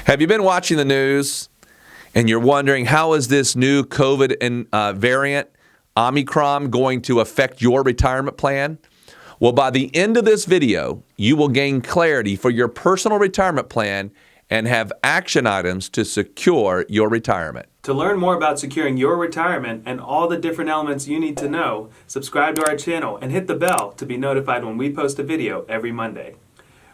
Have you been watching the news and you're wondering how is this new COVID variant, Omicron, going to affect your retirement plan? Well, by the end of this video, you will gain clarity for your personal retirement plan and have action items to secure your retirement. To learn more about securing your retirement and all the different elements you need to know, subscribe to our channel and hit the bell to be notified when we post a video every Monday.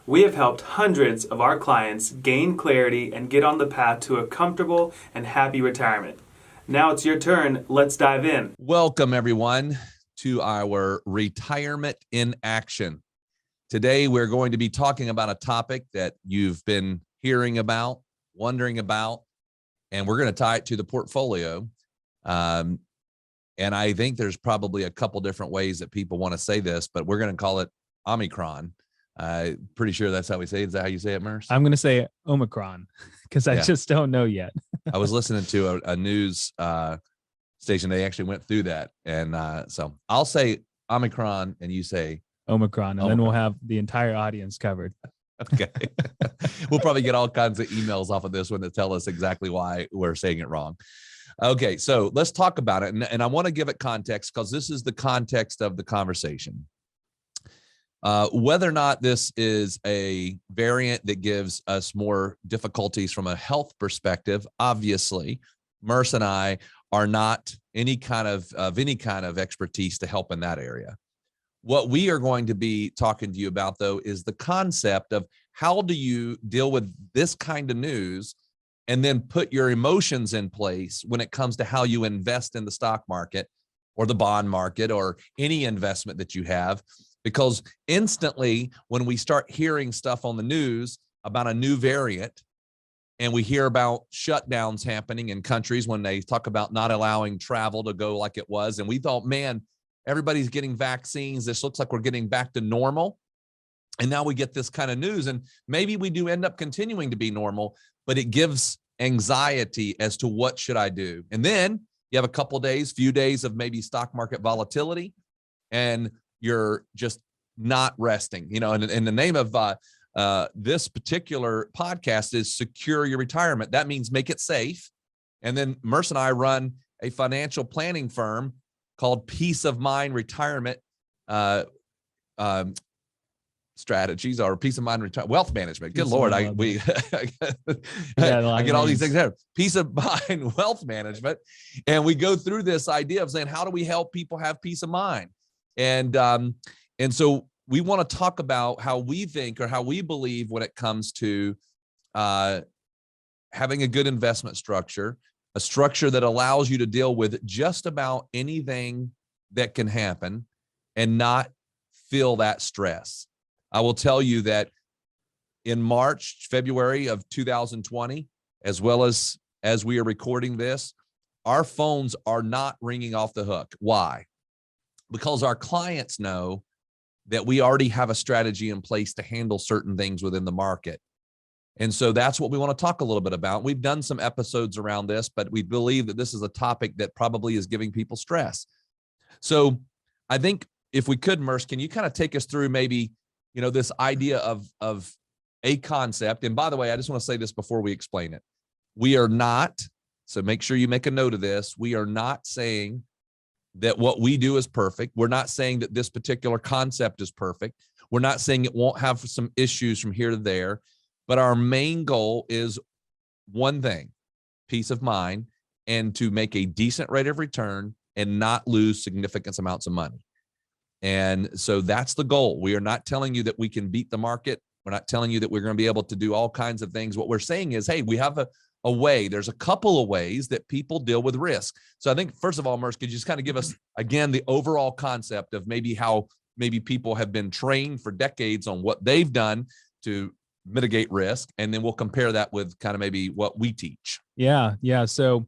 We have helped hundreds of our clients gain clarity and get on the path to a comfortable and happy retirement. Now it's your turn. Let's dive in. Welcome, everyone, to our Retirement in Action. Today, we're going to be talking about a topic that you've been hearing about, wondering about, and we're going to tie it to the portfolio. And I think there's probably a couple different ways that people want to say this, but we're going to call it Omicron. Pretty sure that's how we say it. Is that how you say it, Merce? I'm going to say Omicron because I just don't know yet. I was listening to a news station. They actually went through that. And so I'll say Omicron and you say Omicron, and then we'll have the entire audience covered. Okay. We'll probably get all kinds of emails off of this one to tell us exactly why we're saying it wrong. Okay, so let's talk about it. And I want to give it context because this is the context of the conversation. Whether or not this is a variant that gives us more difficulties from a health perspective, obviously, Merce and I are not any kind of expertise to help in that area. What we are going to be talking to you about, though, is the concept of how do you deal with this kind of news and then put your emotions in place when it comes to how you invest in the stock market or the bond market or any investment that you have. Because instantly, when we start hearing stuff on the news about a new variant, and we hear about shutdowns happening in countries when they talk about not allowing travel to go like it was, and we thought, man, everybody's getting vaccines. This looks like we're getting back to normal. And now we get this kind of news, and maybe we do end up continuing to be normal, but it gives anxiety as to what should I do? And then you have a few days of maybe stock market volatility, and you're just not resting, and the name of this particular podcast is Secure Your Retirement. That means make it safe. And then Merce and I run a financial planning firm called Peace of Mind Retirement Strategies, or Peace of Mind Wealth Management. Good Lord, I get all these things there. Peace of Mind Wealth Management, and we go through this idea of saying, how do we help people have peace of mind? And so we want to talk about how we think or how we believe when it comes to having a good investment structure, a structure that allows you to deal with just about anything that can happen and not feel that stress. I will tell you that in February of 2020, as well as we are recording this, our phones are not ringing off the hook. Why? Because our clients know that we already have a strategy in place to handle certain things within the market. And so that's what we want to talk a little bit about. We've done some episodes around this, but we believe that this is a topic that probably is giving people stress. So I think if we could, Merce, can you kind of take us through maybe, this idea of a concept? And by the way, I just want to say this before we explain it. We are not, so make sure you make a note of this. We are not saying that what we do is perfect. We're not saying that this particular concept is perfect. We're not saying it won't have some issues from here to there, but our main goal is one thing: peace of mind, and to make a decent rate of return and not lose significant amounts of money. And so that's the goal. We are not telling you that we can beat the market. We're not telling you that we're going to be able to do all kinds of things. What we're saying is, hey, we have a way. There's a couple of ways that people deal with risk. So I think, first of all, Merce, could you just kind of give us, again, the overall concept of maybe how maybe people have been trained for decades on what they've done to mitigate risk, and then we'll compare that with kind of maybe what we teach. Yeah. So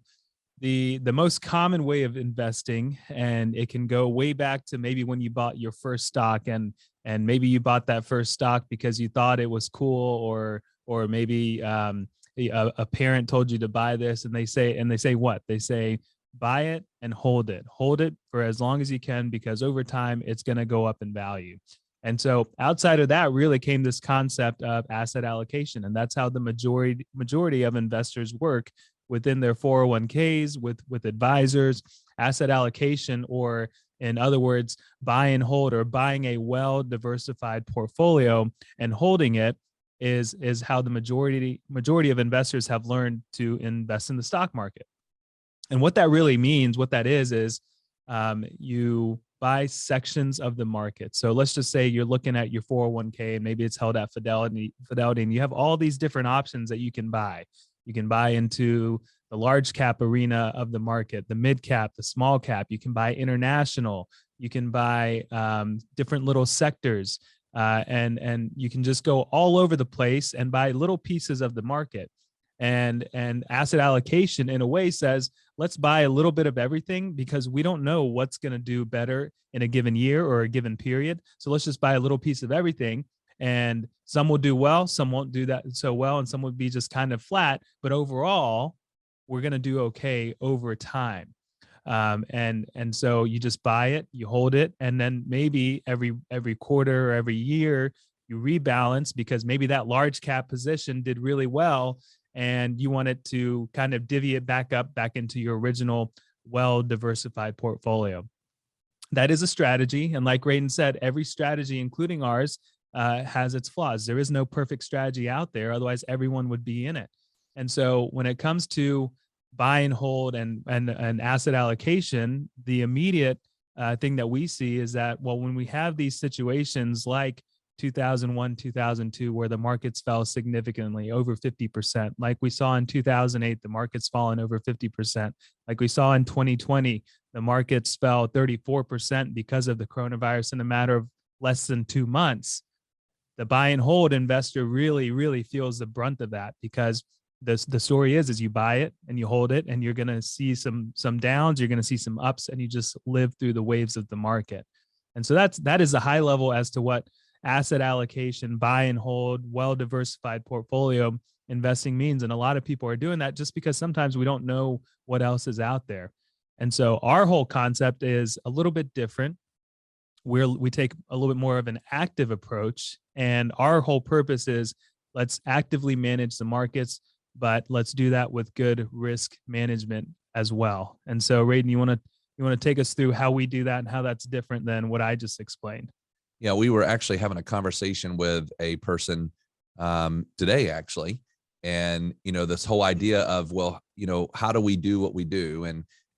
the most common way of investing, and it can go way back to maybe when you bought your first stock, and maybe you bought that first stock because you thought it was cool, or maybe a parent told you to buy this, and they say what? They say, buy it and hold it for as long as you can, because over time it's going to go up in value. And so outside of that really came this concept of asset allocation. And that's how the majority of investors work within their 401ks, with advisors. Asset allocation, or in other words, buy and hold, or buying a well-diversified portfolio and holding it, is how the majority of investors have learned to invest in the stock market. And what that really means, what that is you buy sections of the market. So let's just say you're looking at your 401k and maybe it's held at Fidelity, and you have all these different options that you can buy. You can buy into the large cap arena of the market, the mid cap, the small cap. You can buy international. You can buy different little sectors, and you can just go all over the place and buy little pieces of the market. And asset allocation, in a way, says, let's buy a little bit of everything, because we don't know what's going to do better in a given year or a given period. So let's just buy a little piece of everything. And some will do well, some won't do that so well, and some would be just kind of flat. But overall, we're going to do okay over time. And so you just buy it, you hold it, and then maybe every quarter or every year you rebalance, because maybe that large cap position did really well, and you want it to kind of divvy it back into your original well-diversified portfolio. That is a strategy. And like Radon said, every strategy, including ours, has its flaws. There is no perfect strategy out there. Otherwise, everyone would be in it. And so when it comes to buy and hold and asset allocation, the immediate thing that we see is that, well, when we have these situations like 2001, 2002, where the markets fell significantly, over 50%, like we saw in 2008, the markets fallen over 50%, like we saw in 2020, the markets fell 34% because of the coronavirus in a matter of less than 2 months. The buy and hold investor really feels the brunt of that, because the story is you buy it and you hold it, and you're going to see some downs, you're going to see some ups, and you just live through the waves of the market. And so that is a high level as to what asset allocation, buy and hold, well-diversified portfolio investing means. And a lot of people are doing that just because sometimes we don't know what else is out there. And so our whole concept is a little bit different. We take a little bit more of an active approach, and our whole purpose is, let's actively manage the markets, but let's do that with good risk management as well. And so, Radon, you want to take us through how we do that and how that's different than what I just explained? Yeah, we were actually having a conversation with a person today, actually. And, this whole idea of, well, how do we do what we do?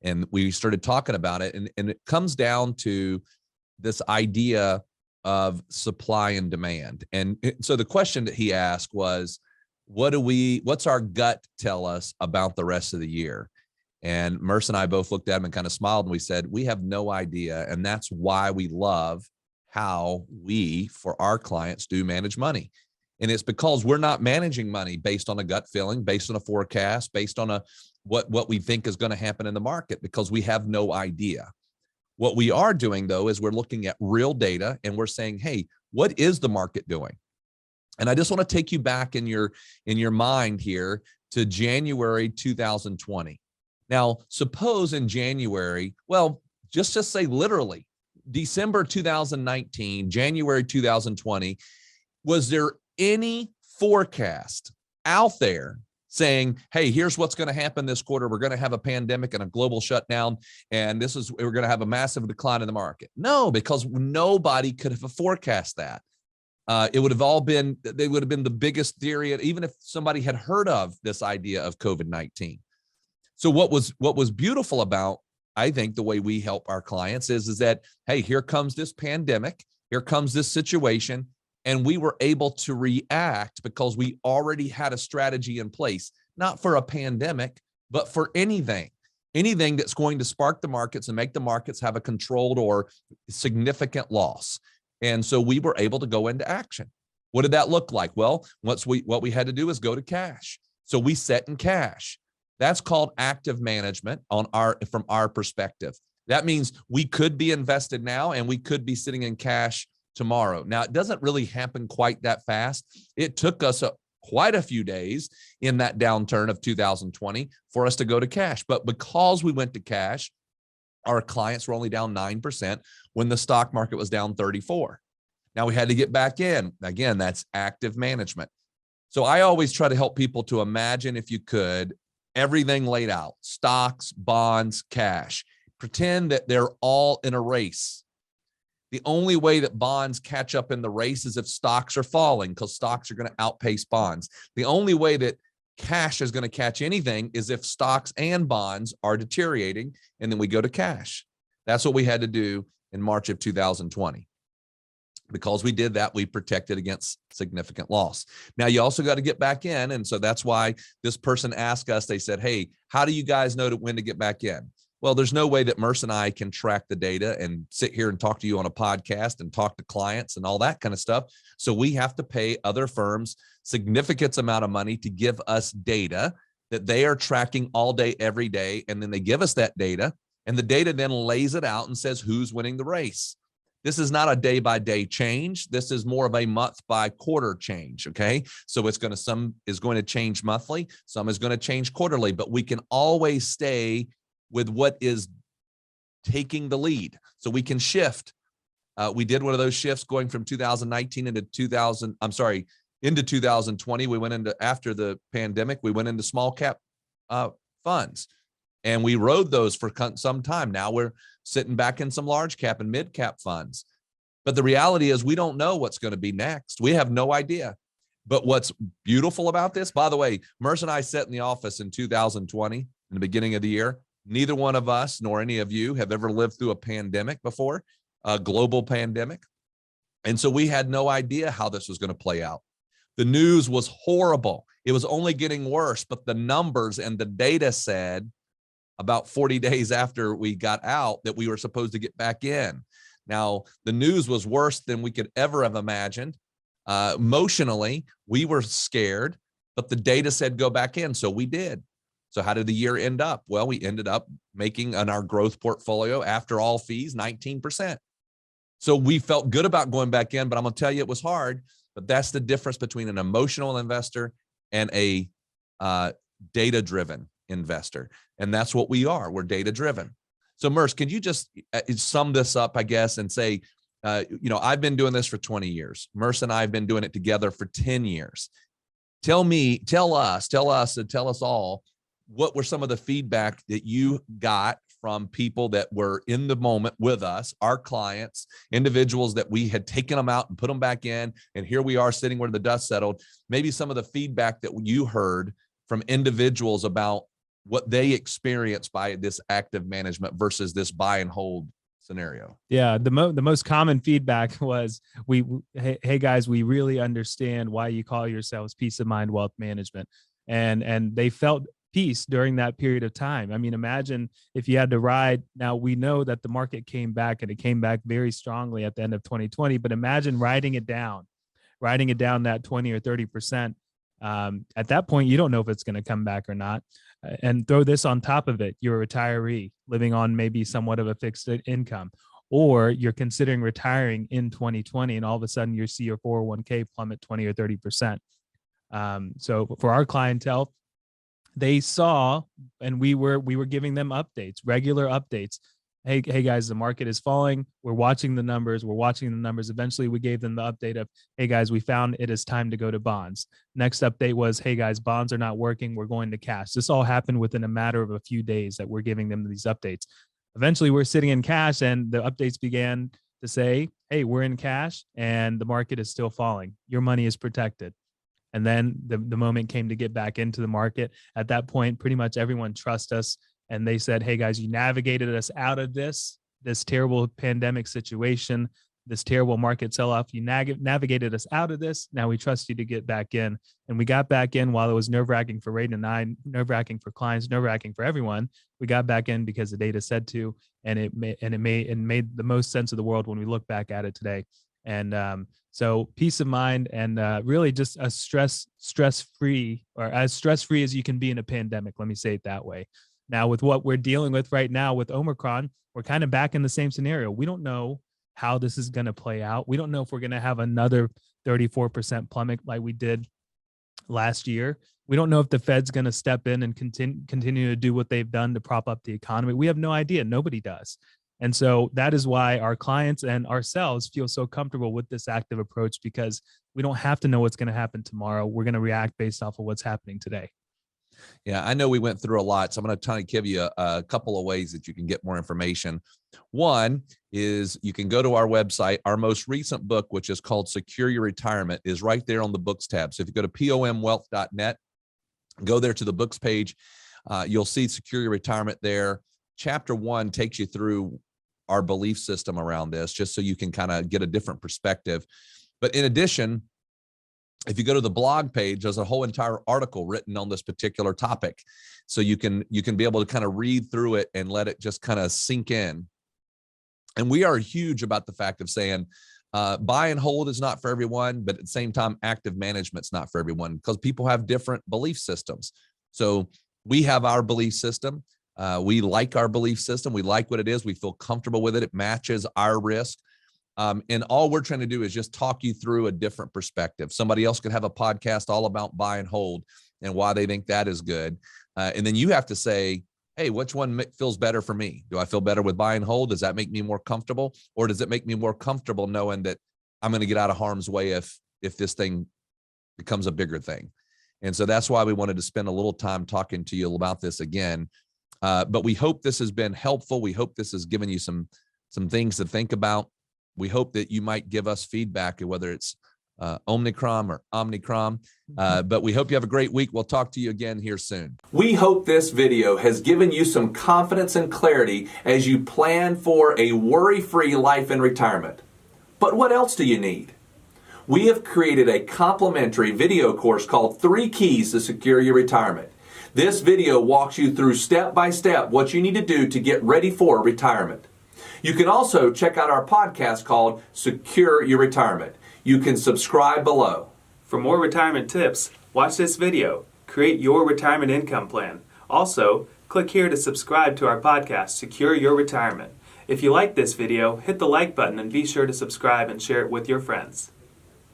And we started talking about it, and it comes down to this idea of supply and demand. And so the question that he asked was, what's our gut tell us about the rest of the year? And Merce and I both looked at him and kind of smiled, and we said, we have no idea. And that's why we love how we, for our clients, do manage money. And it's because we're not managing money based on a gut feeling, based on a forecast, based on what we think is going to happen in the market, because we have no idea. What we are doing, though, is we're looking at real data, and we're saying, hey, what is the market doing? And I just want to take you back in your mind here to January 2020. Now, suppose in January, well, just say literally December 2019, January 2020, was there any forecast out there saying, hey, here's what's going to happen this quarter. We're going to have a pandemic and a global shutdown, and we're going to have a massive decline in the market? No, because nobody could have forecast that. They would have been the biggest theory, even if somebody had heard of this idea of COVID-19. So what was beautiful about, I think, the way we help our clients is that, hey, here comes this pandemic, here comes this situation, and we were able to react because we already had a strategy in place, not for a pandemic, but for anything that's going to spark the markets and make the markets have a controlled or significant loss. And so we were able to go into action. What did that look like? Well, what we had to do is go to cash. So we set in cash. That's called active management from our perspective. That means we could be invested now, and we could be sitting in cash tomorrow. Now, it doesn't really happen quite that fast. It took us quite a few days in that downturn of 2020 for us to go to cash. But because we went to cash, our clients were only down 9% when the stock market was down 34%. Now we had to get back in. Again, that's active management. So I always try to help people to imagine, if you could, everything laid out: stocks, bonds, cash. Pretend that they're all in a race. The only way that bonds catch up in the race is if stocks are falling, because stocks are going to outpace bonds. The only way that cash is going to catch anything is if stocks and bonds are deteriorating, and then we go to cash. That's what we had to do in March of 2020. Because we did that, we protected against significant loss. Now, you also got to get back in. And so that's why this person asked us, they said, hey, how do you guys know when to get back in? Well, there's no way that Merce and I can track the data and sit here and talk to you on a podcast and talk to clients and all that kind of stuff. So we have to pay other firms significant amount of money to give us data that they are tracking all day, every day. And then they give us that data, and the data then lays it out and says who's winning the race. This is not a day-by-day change. This is more of a month-by-quarter change, okay? So some is going to change monthly, some is going to change quarterly, but we can always stay with what is taking the lead. So we can shift. We did one of those shifts going from 2019 into 2020. We went into, after the pandemic, we went into small cap funds. And we rode those for some time. Now we're sitting back in some large cap and mid cap funds. But the reality is we don't know what's going to be next. We have no idea. But what's beautiful about this, by the way, Merce and I sat in the office in 2020, in the beginning of the year. Neither one of us, nor any of you, have ever lived through a pandemic before, a global pandemic. And so we had no idea how this was going to play out. The news was horrible. It was only getting worse, but the numbers and the data said about 40 days after we got out that we were supposed to get back in. Now, the news was worse than we could ever have imagined. Emotionally, we were scared, but the data said go back in, so we did. So how did the year end up? Well, we ended up making on our growth portfolio, after all fees, 19%. So we felt good about going back in, but I'm going to tell you it was hard. But that's the difference between an emotional investor and a data-driven investor. And that's what we are. We're data-driven. So Merce, can you just sum this up, I guess, and say, I've been doing this for 20 years. Merce and I have been doing it together for 10 years. Tell us all, what were some of the feedback that you got from people that were in the moment with us, our clients, individuals that we had taken them out and put them back in, and here we are sitting where the dust settled. Maybe some of the feedback that you heard from individuals about what they experienced by this active management versus this buy and hold scenario. Yeah, the most common feedback was, hey guys, we really understand why you call yourselves Peace of Mind Wealth Management, and they felt peace during that period of time. I mean, imagine if you had to ride. Now we know that the market came back, and it came back very strongly at the end of 2020. But imagine riding it down that 20 or 30%. At that point, you don't know if it's going to come back or not. And throw this on top of it: you're a retiree living on maybe somewhat of a fixed income, or you're considering retiring in 2020, and all of a sudden you see your 401k plummet 20 or 30%. So for our clientele, they saw, and we were giving them updates, regular updates. Hey guys, the market is falling. We're watching the numbers. Eventually we gave them the update of, hey guys, we found it is time to go to bonds. Next update was, hey guys, bonds are not working. We're going to cash. This all happened within a matter of a few days that we're giving them these updates. Eventually we're sitting in cash, and the updates began to say, hey, we're in cash and the market is still falling. Your money is protected. And then the moment came to get back into the market. At that point, pretty much everyone trusts us. And they said, hey guys, you navigated us out of this terrible pandemic situation, this terrible market sell-off. You navigated us out of this. Now we trust you to get back in. And we got back in while it was nerve-wracking for Radin and I, nerve-wracking for clients, nerve-wracking for everyone. We got back in because the data said to, and it made the most sense of the world when we look back at it today. And so peace of mind, and really just a stress-free, or as stress-free as you can be in a pandemic. Let me say it that way. Now, with what we're dealing with right now with Omicron, we're kind of back in the same scenario. We don't know how this is going to play out. We don't know if we're going to have another 34% plummet like we did last year. We don't know if the Fed's going to step in and continue to do what they've done to prop up the economy. We have no idea. Nobody does. And so that is why our clients and ourselves feel so comfortable with this active approach, because we don't have to know what's going to happen tomorrow. We're going to react based off of what's happening today. Yeah, I know we went through a lot, so I'm going to try to give you a couple of ways that you can get more information. One is you can go to our website. Our most recent book, which is called Secure Your Retirement, is right there on the books tab. So if you go to pomwealth.net, go there to the books page, you'll see Secure Your Retirement there. Chapter 1 takes you through our belief system around this, just so you can kind of get a different perspective. But in addition, if you go to the blog page, there's a whole entire article written on this particular topic. So you can be able to kind of read through it and let it just kind of sink in. And we are huge about the fact of saying buy and hold is not for everyone, but at the same time, active management's not for everyone, because people have different belief systems. So we have our belief system. We like our belief system. We like what it is. We feel comfortable with it. It matches our risk. And all we're trying to do is just talk you through a different perspective. Somebody else could have a podcast all about buy and hold and why they think that is good. And then you have to say, hey, which one feels better for me? Do I feel better with buy and hold? Does that make me more comfortable? Or does it make me more comfortable knowing that I'm going to get out of harm's way if this thing becomes a bigger thing? And so that's why we wanted to spend a little time talking to you about this again. But we hope this has been helpful. We hope this has given you some things to think about. We hope that you might give us feedback, whether it's Omnicrom or Omnicrom. But we hope you have a great week. We'll talk to you again here soon. We hope this video has given you some confidence and clarity as you plan for a worry-free life in retirement. But what else do you need? We have created a complimentary video course called 3 Keys to Secure Your Retirement. This video walks you through step by step what you need to do to get ready for retirement. You can also check out our podcast called Secure Your Retirement. You can subscribe below. For more retirement tips, watch this video. Create your retirement income plan. Also, click here to subscribe to our podcast, Secure Your Retirement. If you like this video, hit the like button and be sure to subscribe and share it with your friends.